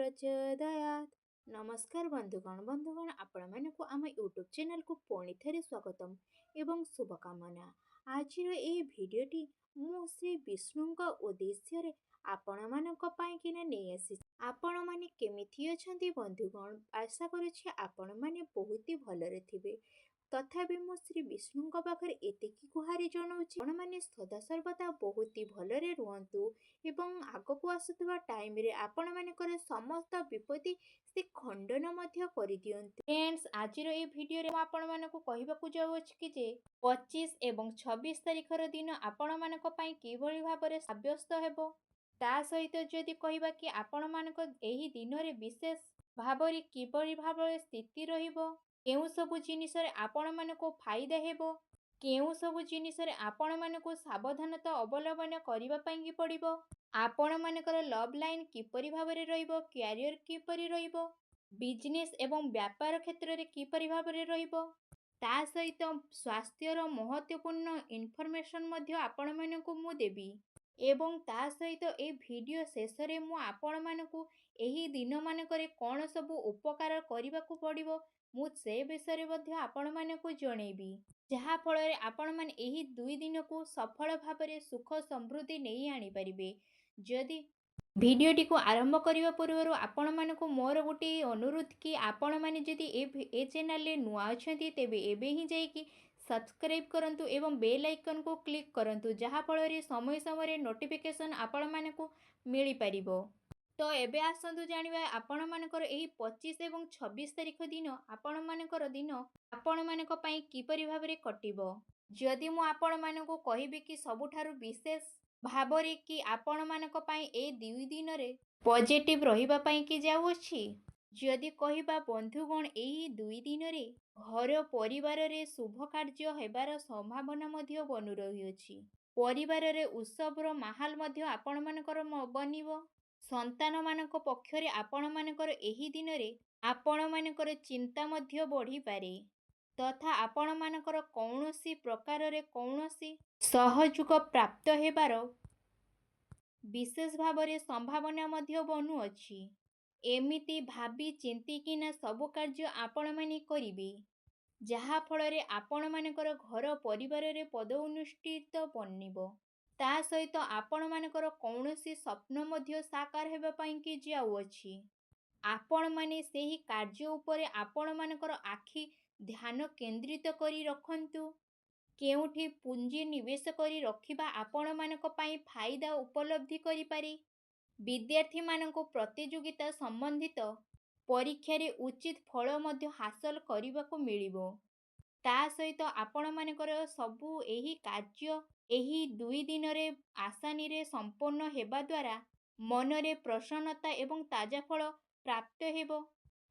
प्रचोदयात्। नमस्कार बंधुगण आपण मानक आम यूट्यूब चैनल को पुणी थे स्वागतम एवं शुभकामना। आज ये भिडटी मु श्री विष्णु उद्देश्य आपण मानक नहीं आसी। आपण माने केमिथि अछंती बंधुगण, आशा करुछि आपण माने बहुत ही भलरे थिबे। तथापि मु श्री विष्णु पाखे एतिकी गुहारी जनाऊँच आपण मैंने सदा सर्वदा बहुत ही भलरे रुहतु एवं आगक आसुवा टाइम रे आपण मानकर समस्त विपत्ति से खंडन कर दियंतु। फ्रेंड्स, आज ये भिडियो रे आपण मानक कहबाकू जाउछि कि जे 25 एवं 26 तारिखर दिन आपण मानक पई किभଳି भाबरे साब्यस्त हेबो। ता सहित जदि कहबा कि आपण मानक एही दिन रे विशेष भाबरे किभଳି भाबरे स्थिति रहिबो, केउ सबु जिनिस रे आपण मानको फायदा हेबो, केउ सबु जिनिस रे आपण मानको सावधानता अवलंबन करिबा पई पड़िबो, आपण मानकर लव लाइन किपरि भाबरे रहिबो, क्यारियर किपरि रहिबो, बिजनेस एवं व्यापार क्षेत्र रे किपरि भाबरे रहिबो, ता सहित स्वास्थ्यर महत्वपूर्ण इनफॉरमेशन मध्य आपण मानको मु देबी। एवं ता सहित ए वीडियो शेष रे मु आपण मानको एही दिन मानकरे कोन सबु उपकार करिबाकू पड़िबो मु से विषय मध्य आपण मानको जणेबी, जहा फल रे आपण माने एही 2 दिन को सफल भाबरे सुख समृद्धि नहीं आनी परिबे। जदि भिडियोटी को आरंभ करने पूर्व आपण मानक मोर गोटे अनुरोध कि आपण माने जदि ए चैनल रे नुआ अछंती तेबे एबे ही जाइकी सब्सक्राइब करंतु एवं बेल आइकन को क्लिक करंतु, जहा फल रे समय समय नोटिफिकेशन आपण मानक मिली परिबो। तो एबे आसंतु जानिबा आपण मानकर एही 25 एवं 26 तारिख दिन आपण मानकर दिन आपण मानक पई किपरि भाबरे कटिबो। जदि मु आपण मानक कहिबे कि सबुठारु विशेष भाबरे कि आपण मानक पई ए 2 दिन रे पॉजिटिव रहिबा पई कि जाउ अछि। जदि कहिबा बंधुगण एही 2 दिन रे घर परिवार रे शुभ कार्य हेबार संभावना मध्य बनु रही अछि। परिवार रे उत्सवर माहौल मध्य आपण मानकर बनिबो। संतान मानक पक्षरे आपण मानकर एही दिन रे आपण मानकर चिंता मध्य बढ़ी पारे, तथा आपण मानकर कौनसी प्रकार रे कौनसी सहयोग प्राप्त हेबार विशेष भावरे संभावना मध्य बनु अछि। एमिति भाबी चिंतिकिना सबु कार्य आपण माने करिबे, जहा फल रे आपण मानकर घर परिवार रे पद अनुष्ठित बनिबो। ता सहित आपण मानकर कौनसी स्वप्न मध्य साकार हेबा पई कि जाउ अछि। आपण माने सेही कार्य उपरे आपण मानकर आखि ध्यान केंद्रित करी रखंतु। केउठी पुंजी निवेश करी रखिबा आपण मानक पई फायदा उपलब्धि करि पारे। विद्यार्थी मानक प्रतियोगिता संबंधित परीक्षा रे उचित फल मध्य हासिल करिबाकू मिलिबो। ता सहित आपण मानकर सबु एही कार्य एही 2 दिन रे आसानी रे संपूर्ण हेबा द्वारा मन रे प्रसन्नता एवं ताजा फल प्राप्त हेबो।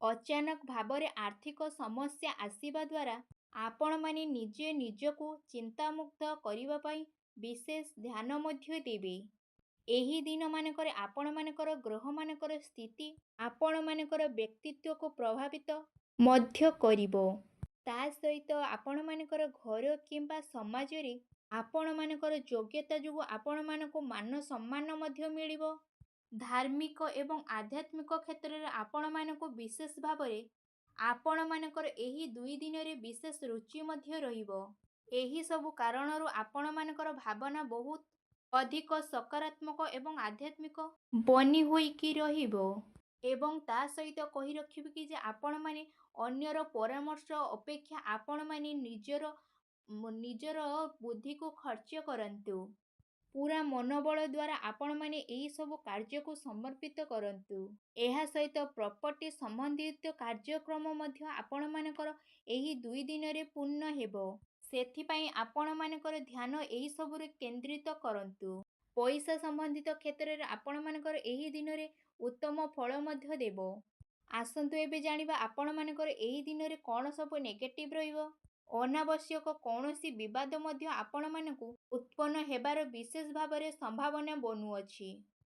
अचानक भाबरे आर्थिक समस्या आसीबा द्वारा आपण माने निजे निजको चिंतामुक्त करिबा पई विशेष ध्यान मध्य देबे। एही दिन मानकर आपण मानकर ग्रह मानकर स्थिति आपण मानकर व्यक्तित्व को प्रभावित मध्य करिबो। ता सहित आपण मानकर घर किंबा समाज रे आपण मानकर योग्यता जुगु आपण मानको मान सम्मान मध्य मिलिबो। धार्मिक एवं आध्यात्मिक क्षेत्र रे आपण मानको विशेष भावरे आपण मानकर एही 2 दिन रे विशेष रुचि मध्य रहिबो। एही सबु कारणरु आपण मानकर भावना बहुत अधिक सकारात्मक एवं आध्यात्मिक बनी होई कि रहिबो। एवं ता सहित कहि रखिबे कि जे आपण माने अन्यर परामर्श अपेक्षा आपण माने निजर बुद्धि को खर्च करंतु। पूरा मनोबल द्वारा आपण माने एही सब कार्य को समर्पित करंतु। एहा सहित प्रॉपर्टी संबंधित कार्यक्रम मध्य आपण मानकर एही 2 दिन रे पूर्ण हेबो। सेथि पई आपण मानकर ध्यान एही सब रे केंद्रित करंतु। पैसा संबंधित क्षेत्र रे आपण मानकर एही दिन रे उत्तम फल मध्य देबो। आसंतु एबे जानिबा आपण मानकर एही दिन रे कोन सब नेगेटिव रहिबो। अनावश्यक कौनसी विवाद मध्य आपण मानकु उत्पन्न हेबार विशेष भावरे संभावना बनु अछि।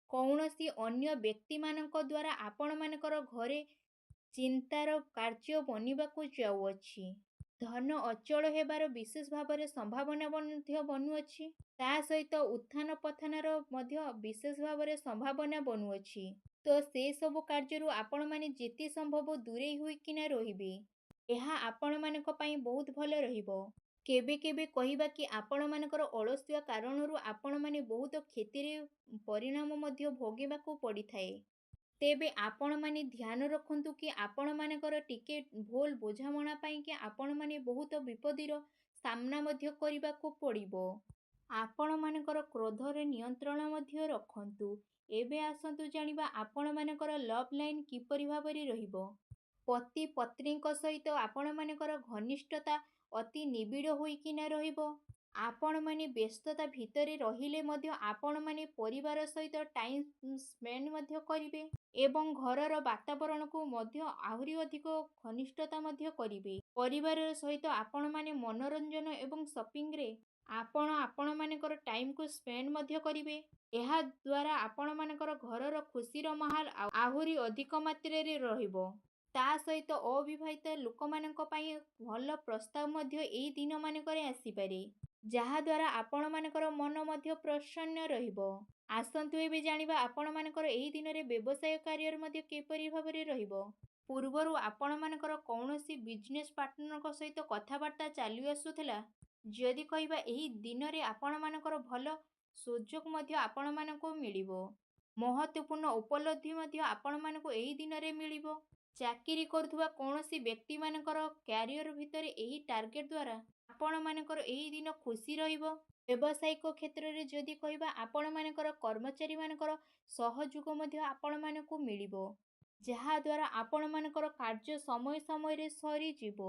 कौनसी अन्य व्यक्ति मानक द्वारा आपण मानकर घरे चिंतार कार्य बनिबाकू जाउ अछि। धन अचल हेबार विशेष भावरे संभावना मध्य बनु अछि। ता सहित उत्थान पथनार मध्य विशेष भावरे संभावना बनु अछि। ତ ସେ ସବୁ କାର୍ଯ୍ୟରୁ ଆପଣମାନେ ଯେତେ ସମ୍ଭବ ଦୂରେଇ ହୋଇକିନା ରହିବେ। ଏହା ଆପଣମାନଙ୍କ ପାଇଁ ବହୁତ ଭଲ ରହିବ। କେବେ କେବେ କହିବା କି ଆପଣମାନଙ୍କର ଅଳସୁଆ କାରଣରୁ ଆପଣମାନେ ବହୁତ କ୍ଷତିରେ ପରିଣାମ ମଧ୍ୟ ଭୋଗିବାକୁ ପଡ଼ିଥାଏ। ତେବେ ଆପଣମାନେ ଧ୍ୟାନ ରଖନ୍ତୁ କି ଆପଣମାନଙ୍କର ଟିକେ ଭୁଲ ବୁଝାମଣା ପାଇଁକି ଆପଣମାନେ ବହୁତ ବିପଦର ସାମ୍ନା ମଧ୍ୟ କରିବାକୁ ପଡ଼ିବ। ଆପଣମାନଙ୍କର କ୍ରୋଧରେ ନିୟନ୍ତ୍ରଣ ମଧ୍ୟ ରଖନ୍ତୁ। ଏବେ ଆସନ୍ତୁ ଜାଣିବା ଆପଣମାନଙ୍କର ଲଭ୍ ଲାଇନ୍ କିପରି ଭାବରେ ରହିବ। ପତି ପତ୍ନୀଙ୍କ ସହିତ ଆପଣମାନଙ୍କର ଘନିଷ୍ଠତା ଅତି ନିବିଡ଼ ହୋଇକିନା ରହିବ। ଆପଣମାନେ ବ୍ୟସ୍ତତା ଭିତରେ ରହିଲେ ମଧ୍ୟ ଆପଣମାନେ ପରିବାର ସହିତ ଟାଇମ୍ ସ୍ପେଣ୍ଡ ମଧ୍ୟ କରିବେ ଏବଂ ଘରର ବାତାବରଣକୁ ମଧ୍ୟ ଆହୁରି ଅଧିକ ଘନିଷ୍ଠତା ମଧ୍ୟ କରିବେ। ପରିବାର ସହିତ ଆପଣମାନେ ମନୋରଞ୍ଜନ ଏବଂ ସପିଂରେ ଆପଣମାନଙ୍କର ଟାଇମକୁ ସ୍ପେଣ୍ଡ ମଧ୍ୟ କରିବେ। ଏହା ଦ୍ୱାରା ଆପଣମାନଙ୍କର ଘରର ଖୁସିର ମାହୋଲ ଆହୁରି ଅଧିକ ମାତ୍ରାରେ ରହିବ। ତା ସହିତ ଅବିବାହିତ ଲୋକମାନଙ୍କ ପାଇଁ ଭଲ ପ୍ରସ୍ତାବ ମଧ୍ୟ ଏହି ଦିନମାନଙ୍କରେ ଆସିପାରେ, ଯାହାଦ୍ୱାରା ଆପଣମାନଙ୍କର ମନ ମଧ୍ୟ ପ୍ରସନ୍ନ ରହିବ। ଆସନ୍ତୁ ଏବେ ଜାଣିବା ଆପଣମାନଙ୍କର ଏହି ଦିନରେ ବ୍ୟବସାୟ କାର୍ଯ୍ୟରେ ମଧ୍ୟ କିପରି ଭାବରେ ରହିବ। ପୂର୍ବରୁ ଆପଣମାନଙ୍କର କୌଣସି ବିଜନେସ୍ ପାର୍ଟନରଙ୍କ ସହିତ କଥାବାର୍ତ୍ତା ଚାଲି ଆସୁଥିଲା। ଯଦି କହିବା ଏହି ଦିନରେ ଆପଣମାନଙ୍କର ଭଲ ସୁଯୋଗ ମଧ୍ୟ ଆପଣମାନଙ୍କୁ ମିଳିବ। ମହତ୍ତ୍ୱପୂର୍ଣ୍ଣ ଉପଲବ୍ଧି ମଧ୍ୟ ଆପଣମାନଙ୍କୁ ଏହି ଦିନରେ ମିଳିବ। ଚାକିରି କରୁଥିବା କୌଣସି ବ୍ୟକ୍ତିମାନଙ୍କର କ୍ୟାରିୟର ଭିତରେ ଏହି ଟାର୍ଗେଟ ଦ୍ୱାରା ଆପଣମାନଙ୍କର ଏହି ଦିନ ଖୁସି ରହିବ। ବ୍ୟବସାୟିକ କ୍ଷେତ୍ରରେ ଯଦି କହିବା ଆପଣମାନଙ୍କର କର୍ମଚାରୀମାନଙ୍କର ସହଯୋଗ ମଧ୍ୟ ଆପଣମାନଙ୍କୁ ମିଳିବ, ଯାହାଦ୍ୱାରା ଆପଣମାନଙ୍କର କାର୍ଯ୍ୟ ସମୟ ସମୟରେ ସରିଯିବ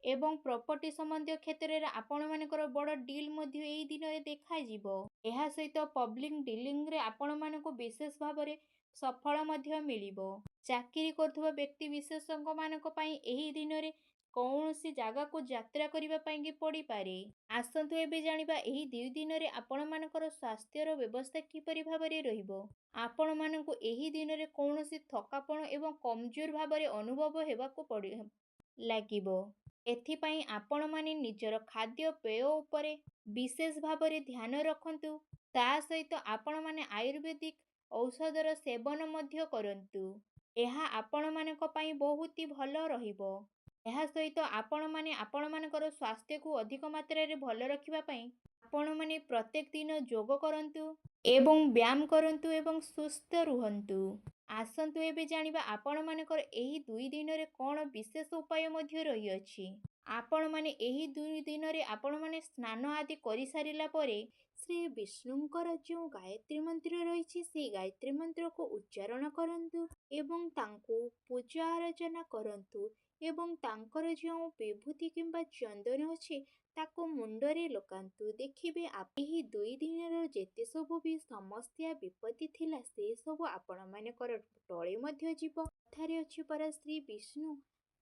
ଏବଂ ପ୍ରପର୍ଟି ସମ୍ବନ୍ଧୀୟ କ୍ଷେତ୍ରରେ ଆପଣମାନଙ୍କର ବଡ଼ ଡିଲ୍ ମଧ୍ୟ ଏହି ଦିନରେ ଦେଖାଯିବ। ଏହା ସହିତ ପବ୍ଲିକ୍ ଡିଲିଂରେ ଆପଣମାନଙ୍କୁ ବିଶେଷ ଭାବରେ ସଫଳ ମଧ୍ୟ ମିଳିବ। ଚାକିରି କରୁଥିବା ବ୍ୟକ୍ତି ବିଶେଷଜ୍ଞମାନଙ୍କ ପାଇଁ ଏହି ଦିନରେ କୌଣସି ଜାଗାକୁ ଯାତ୍ରା କରିବା ପାଇଁକି ପଡ଼ିପାରେ। ଆସନ୍ତୁ ଏବେ ଜାଣିବା ଏହି 2 ଦିନରେ ଆପଣମାନଙ୍କର ସ୍ୱାସ୍ଥ୍ୟର ବ୍ୟବସ୍ଥା କିପରି ଭାବରେ ରହିବ। ଆପଣମାନଙ୍କୁ ଏହି ଦିନରେ କୌଣସି ଥକାପଣ ଏବଂ କମଜୋର ଭାବରେ ଅନୁଭବ ହେବାକୁ ଲାଗିବ। ଏଥିପାଇଁ ଆପଣମାନେ ନିଜର ଖାଦ୍ୟପେୟ ଉପରେ ବିଶେଷ ଭାବରେ ଧ୍ୟାନ ରଖନ୍ତୁ। ତା ସହିତ ଆପଣମାନେ ଆୟୁର୍ବେଦିକ ଔଷଧର ସେବନ ମଧ୍ୟ କରନ୍ତୁ। ଏହା ଆପଣମାନଙ୍କ ପାଇଁ ବହୁତ ଭଲ ରହିବ। ଏହା ସହିତ ଆପଣମାନେ ଆପଣମାନଙ୍କର ସ୍ୱାସ୍ଥ୍ୟକୁ ଅଧିକ ମାତ୍ରାରେ ଭଲ ରଖିବା ପାଇଁ ଆପଣମାନେ ପ୍ରତ୍ୟେକ ଦିନ ଯୋଗ କରନ୍ତୁ ଏବଂ ବ୍ୟାୟାମ କରନ୍ତୁ ଏବଂ ସୁସ୍ଥ ରୁହନ୍ତୁ। ଆସନ୍ତୁ ଏବେ ଜାଣିବା ଆପଣମାନଙ୍କର ଏହି 2 ଦିନରେ କ'ଣ ବିଶେଷ ଉପାୟ ମଧ୍ୟ ରହିଅଛି। ଆପଣମାନେ ଏହି 2 ଦିନରେ ଆପଣମାନେ ସ୍ନାନ ଆଦି କରିସାରିଲା ପରେ ଶ୍ରୀ ବିଷ୍ଣୁଙ୍କର ଯେଉଁ ଗାୟତ୍ରୀ ମନ୍ତ୍ର ରହିଛି ସେହି ଗାୟତ୍ରୀ ମନ୍ତ୍ରକୁ ଉଚ୍ଚାରଣ କରନ୍ତୁ ଏବଂ ତାଙ୍କୁ ପୂଜା ଆରାଧନା କରନ୍ତୁ ଏବଂ ତାଙ୍କର ଯେଉଁ ବିଭୂତି କିମ୍ବା ଚନ୍ଦନ ଅଛି ତାକୁ ମୁଣ୍ଡରେ ଲଗାନ୍ତୁ। ଦେଖିବେ ଏହି 2 ଦିନର ଯେତେ ସବୁ ବି ସମସ୍ୟା ବିପତ୍ତି ଥିଲା ସେ ସବୁ ଆପଣମାନଙ୍କର ଟଳି ମଧ୍ୟ ଯିବ। କଥାରେ ଅଛି ପରା ଶ୍ରୀ ବିଷ୍ଣୁ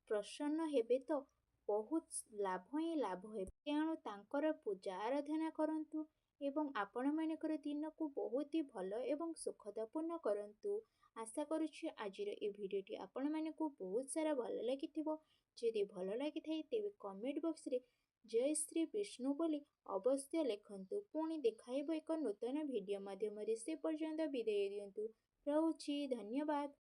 ପ୍ରସନ୍ନ ହେବେ ତ ବହୁତ ଲାଭ ହିଁ ଲାଭ ହେବ। ତେଣୁ ତାଙ୍କର ପୂଜା ଆରାଧନା କରନ୍ତୁ ଏବଂ ଆପଣମାନଙ୍କର ଦିନକୁ ବହୁତ ଭଲ ଏବଂ ସୁଖଦପୂର୍ଣ୍ଣ କରନ୍ତୁ। ଆଶା କରୁଛି ଆଜିର ଏ ଭିଡ଼ିଓଟି ଆପଣମାନଙ୍କୁ ବହୁତ ସାରା ଭଲ ଲାଗିଥିବ। ଯଦି ଭଲ ଲାଗିଥାଏ ତେବେ କମେଣ୍ଟ ବକ୍ସରେ ଜୟ ଶ୍ରୀ ବିଷ୍ଣୁ ବୋଲି ଅବଶ୍ୟ ଲେଖନ୍ତୁ। ପୁଣି ଦେଖାଇବ ଏକ ନୂତନ ଭିଡ଼ିଓ ମାଧ୍ୟମରେ। ସେ ପର୍ଯ୍ୟନ୍ତ ବିଦାୟ ଦିଅନ୍ତୁ। ରହୁଛି। ଧନ୍ୟବାଦ।